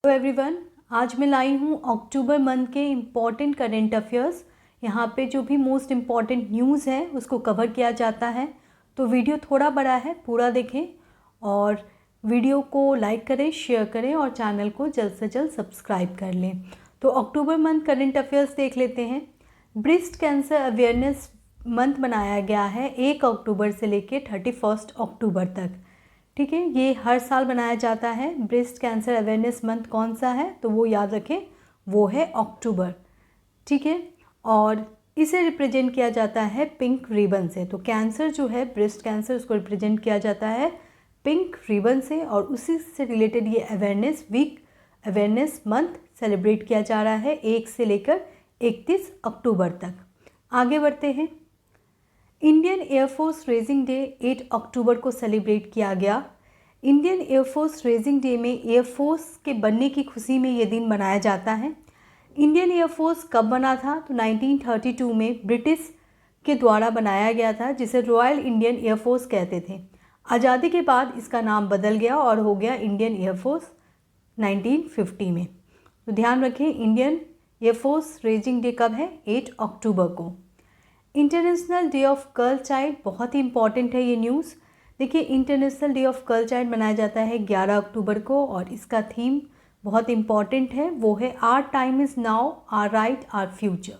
Hello everyone, आज मैं लाई हूँ अक्टूबर मंथ के इम्पॉर्टेंट करेंट अफेयर्स। यहाँ पे जो भी मोस्ट इम्पॉर्टेंट न्यूज़ है उसको कवर किया जाता है। तो वीडियो थोड़ा बड़ा है, पूरा देखें और वीडियो को लाइक करें, शेयर करें और चैनल को जल्द से जल्द सब्सक्राइब कर लें। तो अक्टूबर मंथ करेंट अफेयर्स देख लेते हैं। ब्रेस्ट कैंसर अवेयरनेस मंथ बनाया गया है 1 अक्टूबर से लेकर 31 अक्टूबर तक। ठीक है, ये हर साल बनाया जाता है। ब्रेस्ट कैंसर अवेयरनेस मंथ कौन सा है तो वो याद रखें, वो है अक्टूबर। ठीक है, और इसे रिप्रेजेंट किया जाता है पिंक रिबन से। तो कैंसर जो है, ब्रेस्ट कैंसर, उसको रिप्रेजेंट किया जाता है पिंक रिबन से और उसी से रिलेटेड ये awareness week, awareness month celebrate किया जा रहा है 1 से लेकर 31 अक्टूबर तक। आगे बढ़ते हैं। इंडियन एयरफोर्स रेजिंग डे 8 अक्टूबर को सेलिब्रेट किया गया। इंडियन एयरफोर्स रेजिंग डे में एयरफोर्स के बनने की खुशी में ये दिन मनाया जाता है। इंडियन एयरफोर्स कब बना था तो 1932 में ब्रिटिश के द्वारा बनाया गया था, जिसे रॉयल इंडियन एयरफोर्स कहते थे। आज़ादी के बाद इसका नाम बदल गया और हो गया इंडियन एयरफोर्स 1950 में। तो ध्यान रखें, इंडियन एयरफोर्स रेजिंग डे कब है? 8 अक्टूबर को। International day of girl child, बहुत ही इंपॉर्टेंट है ये न्यूज़। देखिए, international day of girl child मनाया जाता है 11 अक्टूबर को और इसका थीम बहुत इंपॉर्टेंट है, वो है our time is now, our right, our future.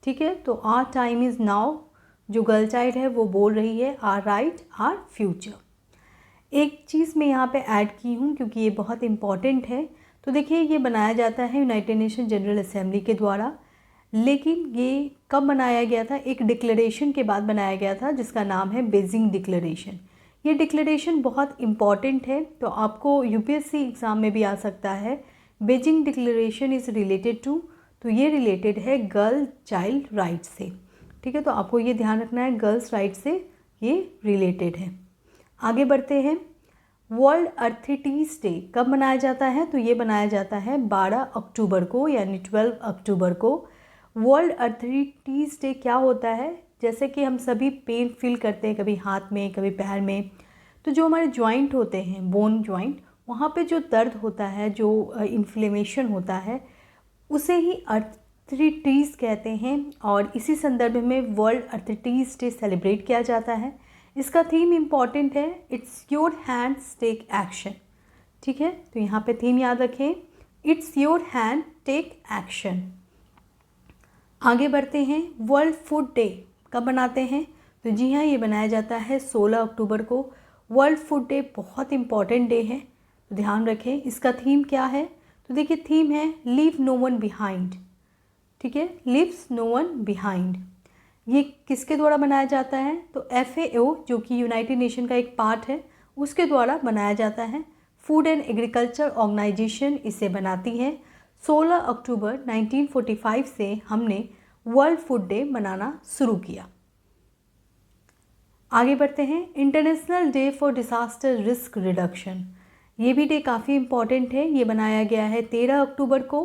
ठीक है, तो आर टाइम इज़ नाउ जो गर्ल चाइल्ड है वो बोल रही है आर राइट, आर फ्यूचर। एक चीज़ मैं यहाँ पे ऐड की हूँ क्योंकि ये बहुत इंपॉर्टेंट है। तो देखिए, ये बनाया जाता है यूनाइटेड नेशन जनरल असेंबली के द्वारा, लेकिन ये कब बनाया गया था? एक डिक्लेरेशन के बाद बनाया गया था जिसका नाम है बीजिंग डिक्लेरेशन। ये डिक्लेरेशन बहुत इम्पॉर्टेंट है, तो आपको यूपीएससी एग्ज़ाम में भी आ सकता है। Beijing declaration is related to, तो ये रिलेटेड है गर्ल चाइल्ड राइट से। ठीक है, तो आपको ये ध्यान रखना है, गर्ल्स राइट से ये रिलेटेड है। आगे बढ़ते हैं। वर्ल्ड अर्थेटीज़ डे कब मनाया जाता है तो ये मनाया जाता है 12 अक्टूबर को, यानी 12 अक्टूबर को। वर्ल्ड अर्थेटीज़ डे क्या होता है? जैसे कि हम सभी पेन फील करते हैं, कभी हाथ में, कभी पैर में, तो जो हमारे जॉइंट होते हैं, बोन जॉइंट, वहाँ पे जो दर्द होता है, जो इन्फ्लेमेशन होता है, उसे ही अर्थेटीज़ कहते हैं और इसी संदर्भ में वर्ल्ड अर्थेटीज़ डे सेलिब्रेट किया जाता है। इसका थीम इम्पॉर्टेंट है, it's your hands take action. ठीक है, तो यहाँ पे थीम याद रखें, it's your hand take action. आगे बढ़ते हैं। वर्ल्ड फूड डे कब मनाते हैं तो जी हाँ, ये बनाया जाता है 16 अक्टूबर को। वर्ल्ड फूड डे बहुत इंपॉर्टेंट डे है, तो ध्यान रखें। इसका थीम क्या है तो देखिए, थीम है लीव नो वन बिहाइंड। ठीक है, लीव्स नो वन बिहाइंड। ये किसके द्वारा बनाया जाता है तो FAO, जो कि यूनाइटेड नेशन का एक पार्ट है, उसके द्वारा बनाया जाता है। फूड एंड एग्रीकल्चर ऑर्गेनाइजेशन इसे बनाती है। 16 अक्टूबर 1945 से हमने वर्ल्ड फूड डे मनाना शुरू किया। आगे बढ़ते हैं। International day for disaster risk reduction, ये भी डे काफ़ी इम्पॉर्टेंट है। ये बनाया गया है 13 अक्टूबर को।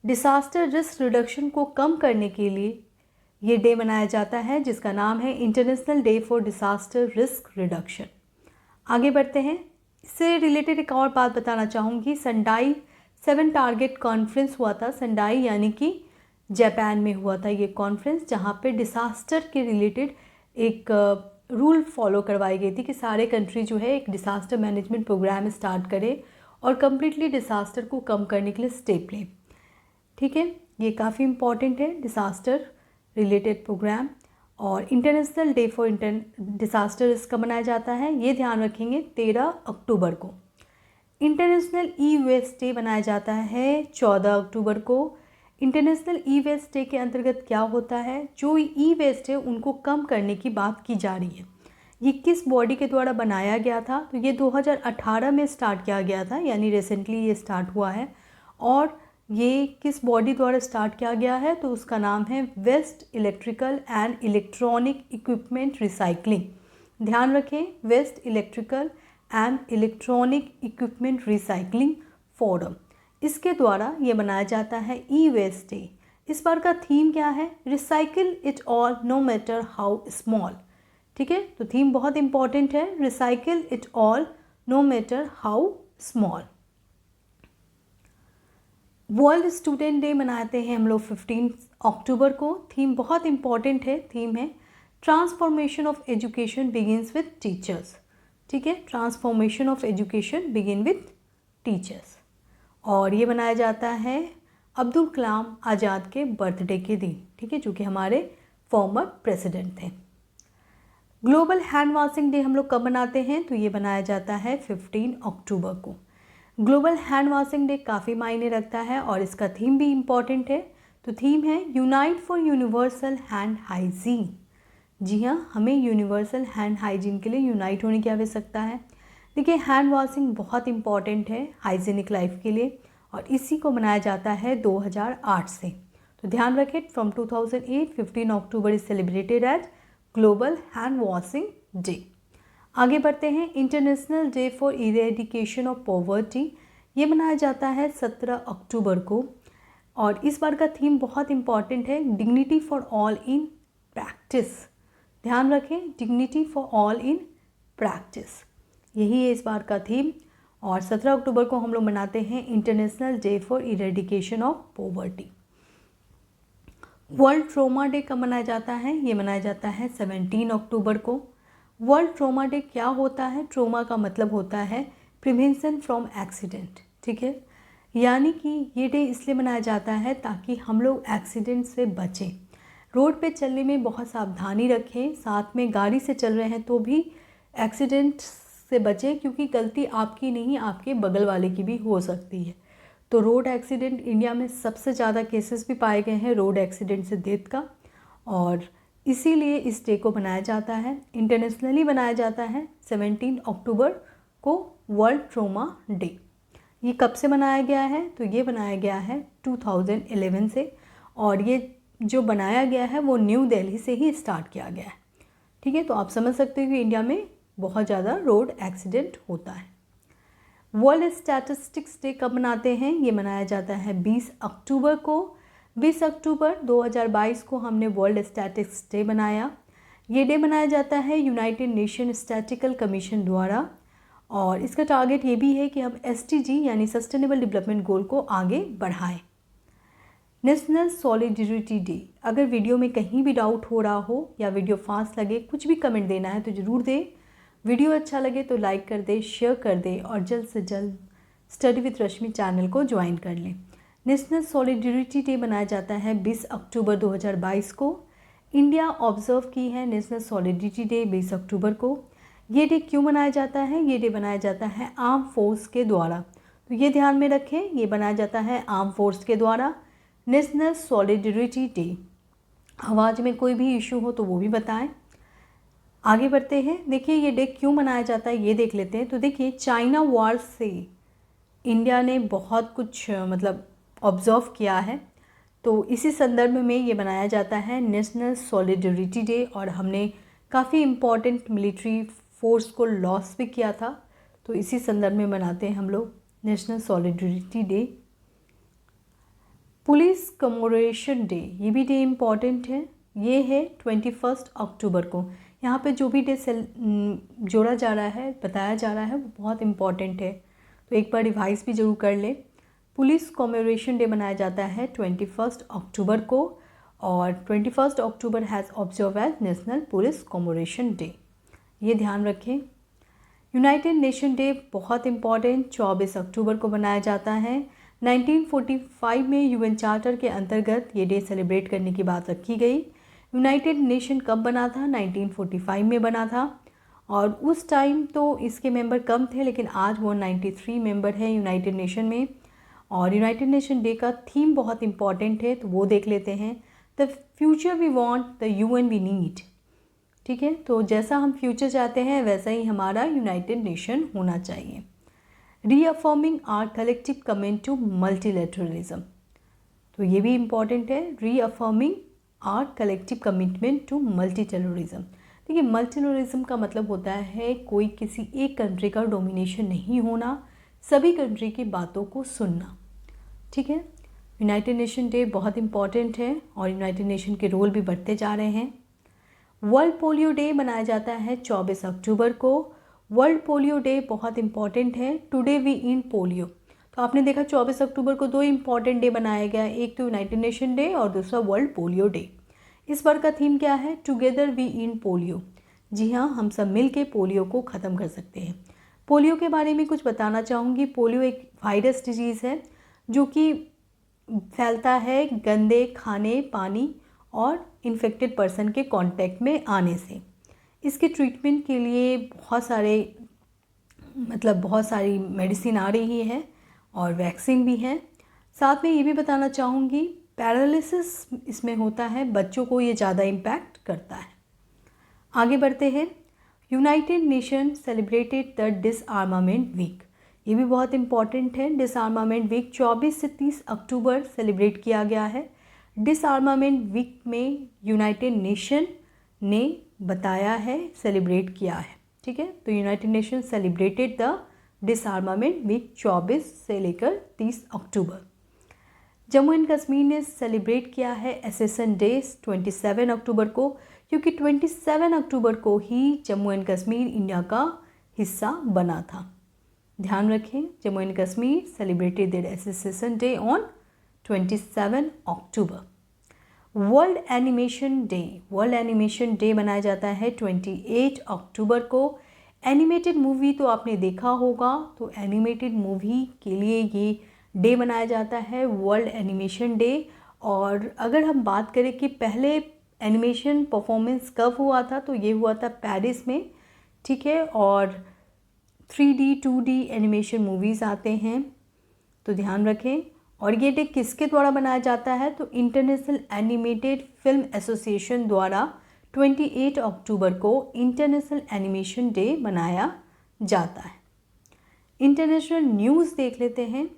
डिसास्टर रिस्क रिडक्शन को कम करने के लिए ये डे मनाया जाता है, जिसका नाम है international day for disaster risk reduction. आगे बढ़ते हैं। इससे रिलेटेड एक और बात बताना चाहूँगी। संडाई 7 टारगेट कॉन्फ्रेंस हुआ था। संडाई यानी कि जापान में हुआ था ये कॉन्फ्रेंस, जहाँ पे डिसास्टर के रिलेटेड एक रूल फॉलो करवाई गई थी कि सारे कंट्री जो है एक डिसास्टर मैनेजमेंट प्रोग्राम स्टार्ट करें और कम्प्लीटली डिसास्टर को कम करने के लिए स्टेप लें। ठीक है, ये काफ़ी इम्पॉर्टेंट है डिसास्टर रिलेटेड प्रोग्राम। और इंटरनेशनल डे फॉर डिसास्टर इसका मनाया जाता है, ये ध्यान रखेंगे, 13 अक्टूबर को। इंटरनेशनल ई वेस्ट डे मनाया जाता है 14 अक्टूबर को। इंटरनेशनल ई वेस्ट डे के अंतर्गत क्या होता है, जो ई वेस्ट है उनको कम करने की बात की जा रही है। ये किस बॉडी के द्वारा बनाया गया था तो ये 2018 में स्टार्ट किया गया था, यानी रिसेंटली ये स्टार्ट हुआ है। और ये किस बॉडी द्वारा स्टार्ट किया गया है तो उसका नाम है waste electrical and electronic equipment recycling. ध्यान रखें, waste electrical and electronic equipment recycling forum, इसके द्वारा ये मनाया जाता है ई वेस्ट डे। इस बार का थीम क्या है? Recycle it all know matter how small. ठीक है, तो थीम बहुत इंपॉर्टेंट है, recycle it all know matter how small. World student day मनाते हैं हम लोग 15 अक्टूबर को। थीम बहुत इम्पॉर्टेंट है, थीम है transformation of education begins with teachers. ठीक है, transformation of education begin with teachers. और ये मनाया जाता है अब्दुल कलाम आज़ाद के बर्थडे के दिन, ठीक है, जो कि हमारे फॉर्मर प्रेसिडेंट थे। ग्लोबल हैंड वॉशिंग डे हम लोग कब मनाते हैं, तो ये मनाया जाता है 15 अक्टूबर को। ग्लोबल हैंड वॉशिंग डे काफ़ी मायने रखता है और इसका थीम भी इम्पॉर्टेंट है। तो थीम है unite for universal hand hygiene. जी हाँ, हमें यूनिवर्सल हैंड हाइजीन के लिए यूनाइट होने की आवश्यकता है। देखिए, हैंड वॉशिंग बहुत इम्पॉर्टेंट है हाइजीनिक लाइफ के लिए और इसी को मनाया जाता है 2008 से। तो ध्यान रखें, from 2008 15 October is celebrated as global hand washing day. आगे बढ़ते हैं, international day for eradication of poverty. ये मनाया जाता है 17 अक्टूबर को और इस बार का थीम बहुत इम्पॉर्टेंट है, dignity for all in practice. ध्यान रखें, dignity for all in practice, यही है इस बार का थीम। और 17 अक्टूबर को हम लोग मनाते हैं international day for eradication of poverty. World trauma day कब मनाया जाता है, ये मनाया जाता है 17 अक्टूबर को। वर्ल्ड ट्रोमा डे क्या होता है, ट्रोमा का मतलब होता है प्रिवेंशन फ्रॉम एक्सीडेंट। ठीक है, यानी कि ये डे इसलिए मनाया जाता है ताकि हम लोग एक्सीडेंट से बचें। रोड पे चलने में बहुत सावधानी रखें, साथ में गाड़ी से चल रहे हैं तो भी एक्सीडेंट से बचें, क्योंकि गलती आपकी नहीं आपके बगल वाले की भी हो सकती है। तो रोड एक्सीडेंट इंडिया में सबसे ज़्यादा केसेस भी पाए गए हैं रोड एक्सीडेंट से डेथ का, और इसीलिए इस डे को मनाया जाता है, इंटरनेशनली मनाया जाता है 17 अक्टूबर को वर्ल्ड ट्रोमा डे। ये कब से मनाया गया है, तो ये बनाया गया है 2011 से और ये जो बनाया गया है वो न्यू दिल्ली से ही स्टार्ट किया गया है। ठीक है, तो आप समझ सकते हो कि इंडिया में बहुत ज़्यादा रोड एक्सीडेंट होता है। वर्ल्ड स्टैटिस्टिक्स डे कब मनाते हैं, ये मनाया जाता है 20 अक्टूबर को। 20 अक्टूबर 2022 को हमने वर्ल्ड स्टैटिस्टिक्स डे बनाया। ये डे मनाया जाता है यूनाइटेड नेशन स्टैटिस्टिकल कमीशन द्वारा और इसका टारगेट ये भी है कि हम SDG यानी सस्टेनेबल डेवलपमेंट गोल को आगे बढ़ाएं। National solidarity day. अगर वीडियो में कहीं भी डाउट हो रहा हो या वीडियो फास्ट लगे, कुछ भी कमेंट देना है तो ज़रूर दें। वीडियो अच्छा लगे तो लाइक कर दें, शेयर कर दें और जल्द से जल्द स्टडी विद रश्मि चैनल को ज्वाइन कर लें। नेशनल सॉलिडेरिटी डे मनाया जाता है 20 अक्टूबर 2022 को। इंडिया ऑब्जर्व की है नेशनल सॉलिडेरिटी डे 20 अक्टूबर को। ये डे क्यों मनाया जाता है, ये डे बनाया जाता है आर्म फोर्स के द्वारा। तो ये ध्यान में रखें, ये बनाया जाता है आर्म फोर्स के द्वारा नेशनल सॉलिडेरिटी डे। आवाज़ में कोई भी इशू हो तो वो भी बताएं। आगे बढ़ते हैं, देखिए ये डे क्यों मनाया जाता है ये देख लेते हैं। तो देखिए, चाइना वॉर से इंडिया ने बहुत कुछ ऑब्जर्व किया है, तो इसी संदर्भ में ये मनाया जाता है नेशनल सॉलिडेरिटी डे और हमने काफ़ी इम्पॉर्टेंट मिलिट्री फोर्स को लॉस भी किया था, तो इसी संदर्भ में मनाते हैं हम लोग national solidarity day. Police commemoration day, ये भी डे इम्पॉर्टेंट है, ये है 21 अक्टूबर को। यहाँ पे जो भी डे जोड़ा जा रहा है, बताया जा रहा है, वो बहुत इम्पॉर्टेंट है, तो एक बार रिवाइज भी जरूर कर लें। पुलिस कमेमोरेशन डे मनाया जाता है 21 अक्टूबर को और 21 October has observe as national police commemoration day, ये ध्यान रखें। यूनाइटेड नेशन डे बहुत इम्पॉर्टेंट 24 अक्टूबर को मनाया जाता है। 1945 में UN चार्टर के अंतर्गत ये डे सेलिब्रेट करने की बात रखी गई। यूनाइटेड नेशन कब बना था, 1945 में बना था और उस टाइम तो इसके मेंबर कम थे, लेकिन आज वो 93 मेंबर हैं यूनाइटेड नेशन में। और यूनाइटेड नेशन डे का थीम बहुत इम्पॉर्टेंट है, तो वो देख लेते हैं। The future we want, the UN we need. ठीक है, तो जैसा हम फ्यूचर चाहते हैं वैसा ही हमारा यूनाइटेड नेशन होना चाहिए। Reaffirming our collective commitment to multilateralism, तो ये भी इम्पॉर्टेंट है, reaffirming our collective commitment to multilateralism. देखिए, मल्टीलैटरलिज्म का मतलब होता है कोई किसी एक कंट्री का डोमिनेशन नहीं होना, सभी कंट्री की बातों को सुनना। ठीक है, यूनाइटेड नेशन डे बहुत इम्पॉर्टेंट है और यूनाइटेड नेशन के रोल भी बढ़ते जा रहे हैं। वर्ल्ड पोलियो डे मनाया जाता है 24 अक्टूबर को। वर्ल्ड पोलियो डे बहुत इम्पॉर्टेंट है, टुडे वी इन पोलियो। तो आपने देखा 24 अक्टूबर को 2 इम्पॉर्टेंट डे बनाया गया, एक तो यूनाइटेड नेशन डे और दूसरा वर्ल्ड पोलियो डे। इस बार का थीम क्या है? Together we end polio. जी हाँ, हम सब मिल के पोलियो को ख़त्म कर सकते हैं। पोलियो के बारे में कुछ बताना चाहूँगी। पोलियो एक वायरस डिजीज़ है जो कि फैलता है गंदे खाने, पानी और इन्फेक्टेड पर्सन के कांटेक्ट में आने से। इसके ट्रीटमेंट के लिए बहुत सारी मेडिसिन आ रही है और वैक्सीन भी है। साथ में ये भी बताना चाहूँगी, पैरालिसिस इसमें होता है, बच्चों को ये ज़्यादा इम्पैक्ट करता है। आगे बढ़ते हैं। United Nation celebrated the disarmament week. ये भी बहुत इम्पॉर्टेंट है। डिसआर्मामेंट वीक 24 से 30 अक्टूबर सेलिब्रेट किया गया है। डिसआर्मामेंट वीक में यूनाइटेड नेशन ने बताया है, सेलिब्रेट किया है। ठीक है, तो United Nation celebrated the disarmament week 24 से लेकर 30 अक्टूबर। जम्मू एंड कश्मीर ने सेलिब्रेट किया है एसेशन डे 27 अक्टूबर को, क्योंकि 27 अक्टूबर को ही जम्मू एंड कश्मीर इंडिया का हिस्सा बना था। ध्यान रखें, Jammu and Kashmir celebrated their accession day on 27 October. World animation day मनाया जाता है 28 अक्टूबर को। एनिमेटेड मूवी तो आपने देखा होगा, तो एनिमेटेड मूवी के लिए ये डे मनाया जाता है, वर्ल्ड एनिमेशन डे। और अगर हम बात करें कि पहले एनिमेशन परफॉर्मेंस कब हुआ था, तो ये हुआ था पेरिस में। ठीक है, और 3D 2D एनिमेशन मूवीज़ आते हैं, तो ध्यान रखें। और ये डे किसके द्वारा बनाया जाता है? तो इंटरनेशनल एनिमेटेड फिल्म एसोसिएशन द्वारा 28 अक्टूबर को इंटरनेशनल एनिमेशन डे मनाया जाता है। इंटरनेशनल न्यूज़ देख लेते हैं।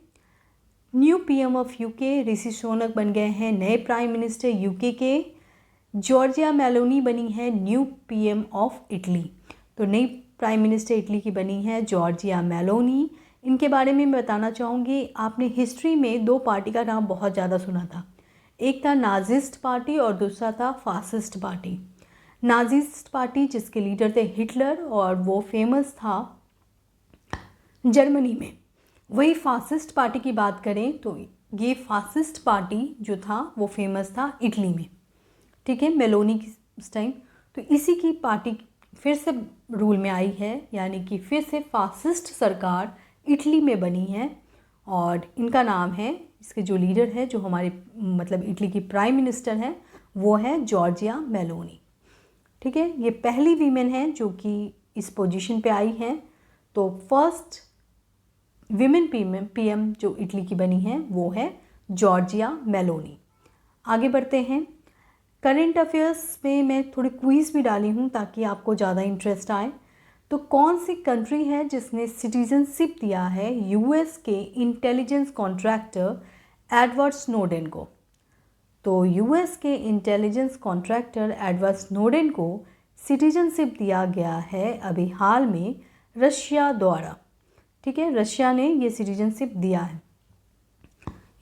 New PM of UK Rishi Sunak बन गए हैं नए प्राइम मिनिस्टर यूके के। जॉर्जिया मेलोनी बनी है न्यू पीएम ऑफ इटली। तो नई प्राइम मिनिस्टर इटली की बनी है जॉर्जिया मेलोनी। इनके बारे में मैं बताना चाहूँगी, आपने हिस्ट्री में 2 पार्टी का नाम बहुत ज़्यादा सुना था। एक था नाजिस्ट पार्टी और दूसरा था फासिस्ट पार्टी। नाजिस्ट पार्टी जिसके लीडर थे हिटलर और वो फेमस था जर्मनी में। वही फासिस्ट पार्टी की बात करें तो ये फासिस्ट पार्टी जो था वो फेमस था इटली में। ठीक है, मेलोनी की उस टाइम। तो इसी की पार्टी फिर से रूल में आई है, यानी कि फिर से फासिस्ट सरकार इटली में बनी है। और इनका नाम है, इसके जो लीडर है, जो हमारे इटली की प्राइम मिनिस्टर हैं, वो है जॉर्जिया मेलोनी। ठीक है, ये पहली वीमेन है जो कि इस पोजीशन पे आई हैं। तो फर्स्ट विमेन पीएम जो इटली की बनी है वो है जॉर्जिया मेलोनी। आगे बढ़ते हैं। करंट अफेयर्स में मैं थोड़ी क्विज़ भी डाली हूँ ताकि आपको ज़्यादा इंटरेस्ट आए। तो कौन सी कंट्री है जिसने सिटीजनशिप दिया है यूएस के इंटेलिजेंस कॉन्ट्रैक्टर एडवर्ड स्नोडेन को? तो यूएस के इंटेलिजेंस कॉन्ट्रैक्टर एडवर्ड स्नोडेन को सिटीजनशिप दिया गया है अभी हाल में रशिया द्वारा। ठीक है, रशिया ने ये सिटीजनशिप दिया है।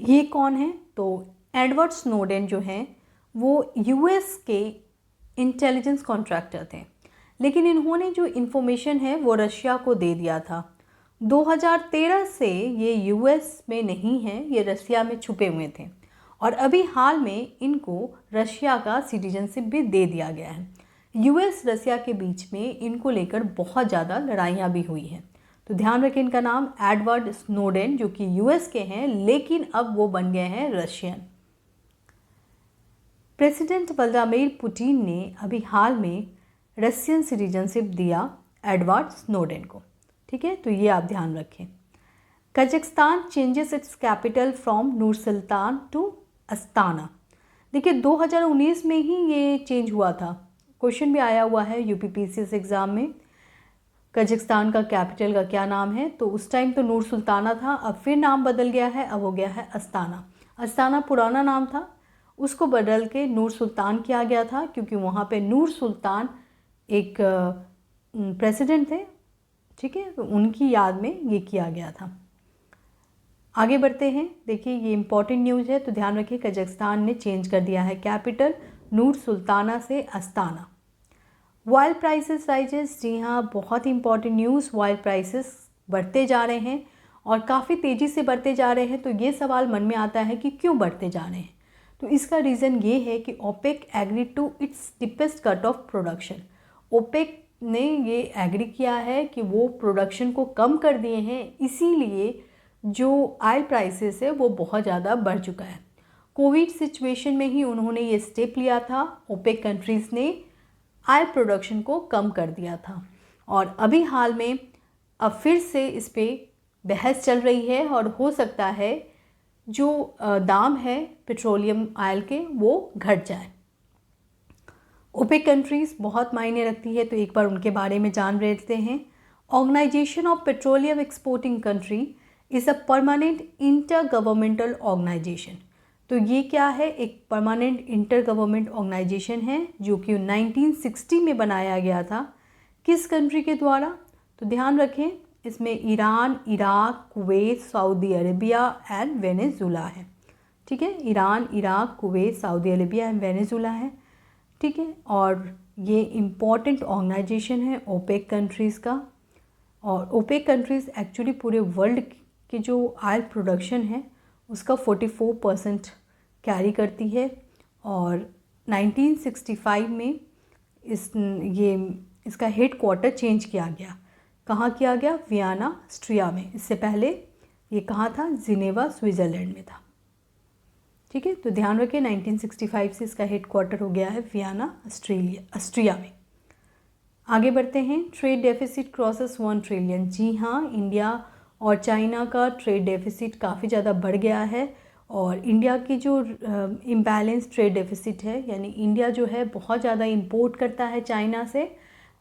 ये कौन है? तो एडवर्ड स्नोडेन जो हैं वो यूएस के इंटेलिजेंस कॉन्ट्रैक्टर थे, लेकिन इन्होंने जो इन्फॉर्मेशन है वो रशिया को दे दिया था। 2013 से ये यूएस में नहीं है, ये रशिया में छुपे हुए थे और अभी हाल में इनको रशिया का सिटीजनशिप भी दे दिया गया है। यूएस रशिया के बीच में इनको लेकर बहुत ज़्यादा लड़ाइयाँ भी हुई हैं। तो ध्यान रखें, इनका नाम एडवर्ड स्नोडेन, जो कि यूएस के हैं लेकिन अब वो बन गए हैं रशियन। प्रेसिडेंट व्लादिमीर पुतिन ने अभी हाल में रशियन सिटीजनशिप दिया एडवर्ड स्नोडेन को। ठीक है, तो ये आप ध्यान रखें। Kazakhstan changes its capital from Nur Sultan to Astana. देखिए 2019 में ही ये चेंज हुआ था, क्वेश्चन भी आया हुआ है यूपीपीसीएस एग्ज़ाम में। कजाकिस्तान का कैपिटल का क्या नाम है? तो उस टाइम तो नूर सुल्ताना था, अब फिर नाम बदल गया है, अब हो गया है अस्ताना। अस्ताना पुराना नाम था, उसको बदल के नूर सुल्तान किया गया था क्योंकि वहाँ पे नूर सुल्तान एक प्रेसिडेंट थे। ठीक है, तो उनकी याद में ये किया गया था। आगे बढ़ते हैं। देखिए ये इंपॉर्टेंट न्यूज़ है, तो ध्यान रखिए कजाकिस्तान ने चेंज कर दिया है कैपिटल नूर सुल्ताना से अस्ताना। ऑयल प्राइसेस राइजेस, जी हाँ बहुत ही इंपॉर्टेंट न्यूज़, ऑयल प्राइसेस बढ़ते जा रहे हैं और काफ़ी तेज़ी से बढ़ते जा रहे हैं। तो ये सवाल मन में आता है कि क्यों बढ़ते जा रहे हैं। तो इसका रीज़न ये है कि OPEC agree to its deepest cut of production. OPEC ने ये एग्री किया है कि वो प्रोडक्शन को कम कर दिए हैं, इसीलिए जो ऑयल प्राइसेस है वो बहुत ज़्यादा बढ़ चुका है। कोविड सिचुएशन में ही उन्होंने ये स्टेप लिया था। ओपेक कंट्रीज़ ने ऑयल प्रोडक्शन को कम कर दिया था और अभी हाल में अब फिर से इस पर बहस चल रही है और हो सकता है जो दाम है पेट्रोलियम ऑयल के वो घट जाए। ओपेक कंट्रीज़ बहुत मायने रखती है, तो एक बार उनके बारे में जान लेते हैं। Organisation of petroleum exporting country is a permanent inter governmental organisation. तो ये क्या है, एक परमानेंट इंटर गवर्नमेंट ऑर्गेनाइजेशन है जो कि 1960 में बनाया गया था। किस कंट्री के द्वारा, तो ध्यान रखें इसमें Iran, Iraq, Kuwait, Saudi Arabia and Venezuela है। ठीक है, Iran, Iraq, Kuwait, Saudi Arabia and Venezuela है। ठीक है, और ये इम्पॉर्टेंट ऑर्गेनाइजेशन है ओपेक कंट्रीज़ का। और ओपेक कंट्रीज़ एक्चुअली पूरे वर्ल्ड के जो ऑयल प्रोडक्शन है उसका 44% कैरी करती है। और 1965 में इसका हेड क्वार्टर चेंज किया गया। कहाँ किया गया, वियना ऑस्ट्रिया में। इससे पहले ये कहाँ था, जिनेवा स्विट्ज़रलैंड में था। ठीक है, तो ध्यान रखें 1965 से इसका हेड क्वार्टर हो गया है वियना ऑस्ट्रिया में। आगे बढ़ते हैं। Trade deficit crosses 1 trillion. जी हाँ, इंडिया और चाइना का ट्रेड डेफिसिट काफ़ी ज़्यादा बढ़ गया है। और इंडिया की जो इम्बैलेंस ट्रेड डेफिसिट है, यानी इंडिया जो है बहुत ज़्यादा इंपोर्ट करता है चाइना से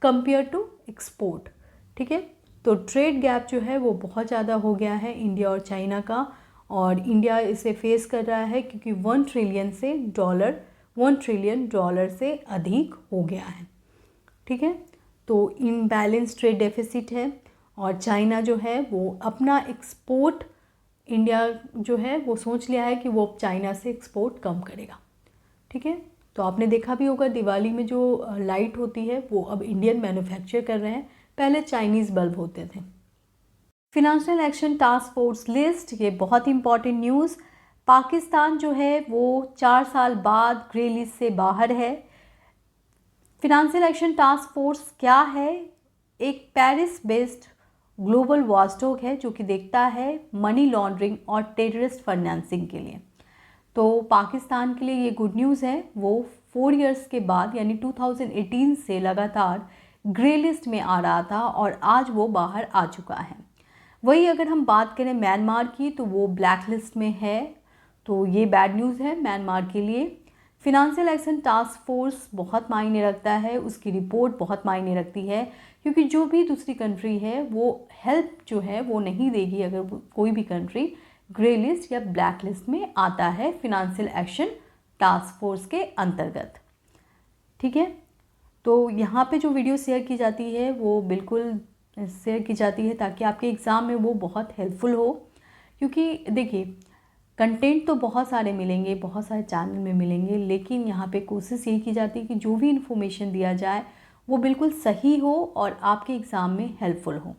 कंपेयर टू एक्सपोर्ट। ठीक है, तो ट्रेड गैप जो है वो बहुत ज़्यादा हो गया है इंडिया और चाइना का। और इंडिया इसे फेस कर रहा है क्योंकि 1 ट्रिलियन डॉलर से अधिक हो गया है। ठीक है, तो इम्बैलेंस ट्रेड डेफिसिट है और चाइना जो है वो अपना एक्सपोर्ट, इंडिया जो है वो सोच लिया है कि वो चाइना से एक्सपोर्ट कम करेगा। ठीक है, तो आपने देखा भी होगा दिवाली में जो लाइट होती है वो अब इंडियन मैन्युफैक्चर कर रहे हैं, पहले चाइनीज़ बल्ब होते थे। Financial action task force list, ये बहुत इंपॉर्टेंट न्यूज़। पाकिस्तान जो है वो 4 साल बाद ग्रे लिस्ट से बाहर है। फिनेंशियल एक्शन टास्क फोर्स क्या है, एक पेरिस बेस्ड ग्लोबल वॉचडॉग है जो कि देखता है मनी लॉन्ड्रिंग और टेररिस्ट फाइनेंसिंग के लिए। तो पाकिस्तान के लिए ये गुड न्यूज़ है, वो 4 इयर्स के बाद यानी 2018 से लगातार ग्रे लिस्ट में आ रहा था और आज वो बाहर आ चुका है। वही अगर हम बात करें म्यांमार की, तो वो ब्लैक लिस्ट में है। तो ये बैड न्यूज़ है म्यांमार के लिए। फिनेंशियल एक्शन टास्क फोर्स बहुत मायने रखता है, उसकी रिपोर्ट बहुत मायने रखती है, क्योंकि जो भी दूसरी कंट्री है वो हेल्प जो है वो नहीं देगी अगर कोई भी कंट्री ग्रे लिस्ट या ब्लैक लिस्ट में आता है फिनेंशियल एक्शन टास्क फोर्स के अंतर्गत। ठीक है, तो यहाँ पे जो वीडियो शेयर की जाती है वो बिल्कुल शेयर की जाती है ताकि आपके एग्ज़ाम में वो बहुत हेल्पफुल हो। क्योंकि देखिए कंटेंट तो बहुत सारे मिलेंगे, बहुत सारे चैनल में मिलेंगे, लेकिन यहाँ पे कोशिश यही की जाती है कि जो भी इन्फॉर्मेशन दिया जाए वो बिल्कुल सही हो और आपके एग्ज़ाम में हेल्पफुल हो।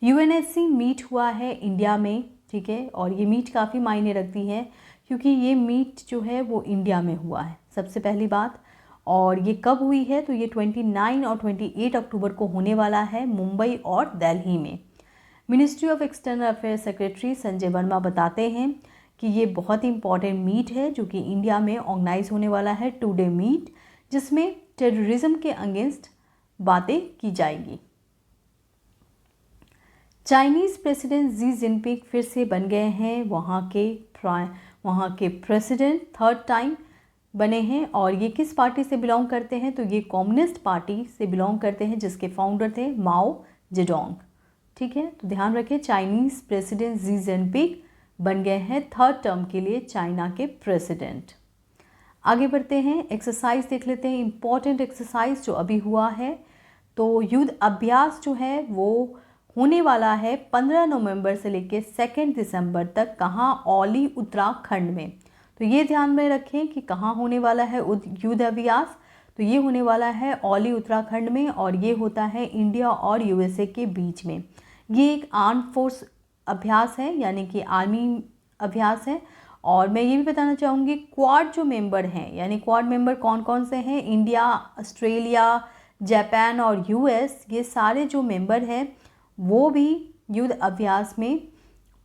यूएनएससी मीट हुआ है इंडिया में। ठीक है, और ये मीट काफ़ी मायने रखती है क्योंकि ये मीट जो है वो इंडिया में हुआ है सबसे पहली बात। और ये कब हुई है, तो ये 29 और 28 अक्टूबर को होने वाला है मुंबई और दिल्ली में। Ministry of external affairs secretary Sanjay Verma बताते हैं कि ये बहुत ही इंपॉर्टेंट मीट है जो कि इंडिया में ऑर्गेनाइज होने वाला है 2 डे मीट, जिसमें टेररिज्म के अगेंस्ट बातें की जाएगी। चाइनीज़ प्रेसिडेंट जी जिनपिंग फिर से बन गए हैं वहाँ के प्रेसिडेंट, 3rd टाइम बने हैं। और ये किस पार्टी से बिलोंग करते हैं, तो ये कम्युनिस्ट पार्टी से बिलोंग करते हैं जिसके फाउंडर थे माओ जेडोंग। ठीक है, तो ध्यान रखें चाइनीज़ प्रेसिडेंट जी जिनपिंग बन गए हैं 3rd टर्म के लिए चाइना के प्रेसिडेंट। आगे बढ़ते हैं, एक्सरसाइज देख लेते हैं, इंपॉर्टेंट एक्सरसाइज जो अभी हुआ है। तो युद्ध अभ्यास जो है वो होने वाला है 15 नवंबर से लेकर 2 दिसंबर तक। कहाँ, औली उत्तराखंड में। तो ये ध्यान में रखें कि कहाँ होने वाला है युद्ध अभ्यास, तो ये होने वाला है औली उत्तराखंड में और ये होता है इंडिया और यूएसए के बीच में। ये एक आर्म फोर्स अभ्यास है, यानी कि आर्मी अभ्यास है। और मैं ये भी बताना चाहूँगी क्वाड जो मेंबर हैं, यानी क्वाड मेंबर कौन कौन से हैं, इंडिया, ऑस्ट्रेलिया, जापान और यूएस, ये सारे जो मेंबर हैं वो भी युद्ध अभ्यास में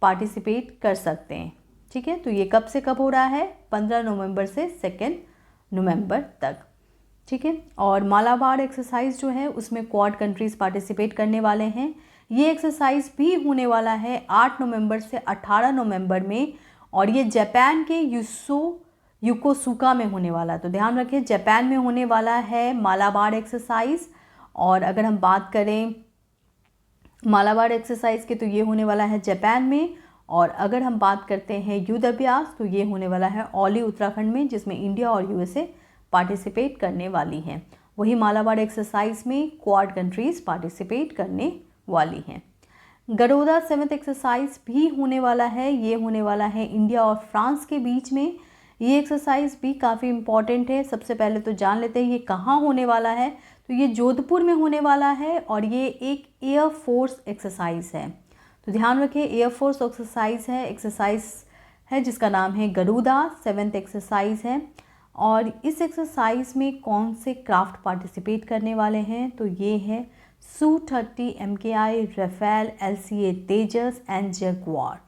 पार्टिसिपेट कर सकते हैं। ठीक है, तो ये कब से कब हो रहा है, 15 नवंबर से 2 नवंबर तक। ठीक है, और मालाबार एक्सरसाइज जो है उसमें क्वाड कंट्रीज़ पार्टिसिपेट करने वाले हैं। ये एक्सरसाइज भी होने वाला है 8 नवंबर से 18 नवंबर में, और ये जापान के योकोसुका में होने वाला है। तो ध्यान रखें, जापान में होने वाला है मालाबार एक्सरसाइज। और अगर हम बात करें मालाबार एक्सरसाइज के, तो ये होने वाला है जापान में। और अगर हम बात करते हैं युद्ध अभ्यास, तो ये होने वाला है औली उत्तराखंड में, जिसमें इंडिया और यूएसए पार्टिसिपेट करने वाली हैं। वही मालाबार एक्सरसाइज में क्वाड कंट्रीज़ पार्टिसिपेट करने वाली हैं। गरोदा 7th एक्सरसाइज भी होने वाला है, ये होने वाला है इंडिया और फ्रांस के बीच में। ये एक्सरसाइज भी काफ़ी इम्पॉर्टेंट है। सबसे पहले तो जान लेते हैं ये कहाँ होने वाला है। तो ये जोधपुर में होने वाला है, और ये एक एयरफोर्स एक्सरसाइज है। तो ध्यान रखें, एयरफोर्स एक्सरसाइज है जिसका नाम है गरुदा 7th एक्सरसाइज है। और इस एक्सरसाइज में कौन से क्राफ्ट पार्टिसिपेट करने वाले हैं, तो ये है Su-30 MKI, Rafale, LCA Tejas and Jaguar.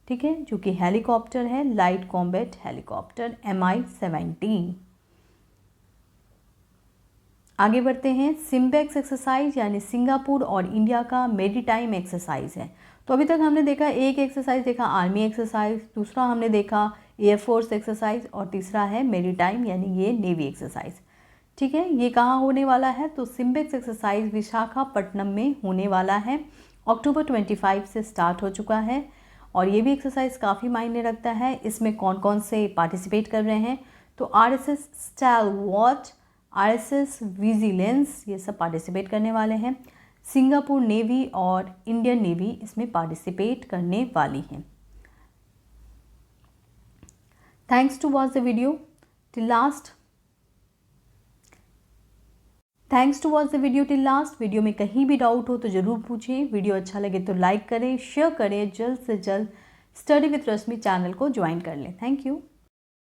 ठीक है, जो कि हेलीकॉप्टर है, लाइट कॉम्बैट हेलीकॉप्टर Mi-17। आगे बढ़ते हैं, सिम्बेक्स एक्सरसाइज यानी सिंगापुर और इंडिया का मेरीटाइम एक्सरसाइज है। तो अभी तक हमने देखा एक एक्सरसाइज देखा आर्मी एक्सरसाइज, दूसरा हमने देखा एयरफोर्स एक्सरसाइज, और तीसरा है मेरीटाइम यानी ये नेवी एक्सरसाइज। ठीक है, ये कहाँ होने वाला है, तो सिम्बेक्स एक्सरसाइज विशाखापट्टनम में होने वाला है। अक्टूबर 25 से स्टार्ट हो चुका है, और ये भी एक्सरसाइज काफ़ी मायने रखता है। इसमें कौन कौन से पार्टिसिपेट कर रहे हैं, तो RSS स्टालवॉट, RSS विजिलेंस, ये सब पार्टिसिपेट करने वाले हैं। सिंगापुर नेवी और इंडियन नेवी इसमें पार्टिसिपेट करने वाली हैं। Thanks to watch the video till last. Video में कहीं भी डाउट हो तो ज़रूर पूछें। वीडियो अच्छा लगे तो लाइक करें, शेयर करें, जल्द से जल्द स्टडी विद रश्मि चैनल को ज्वाइन कर लें। Thank you.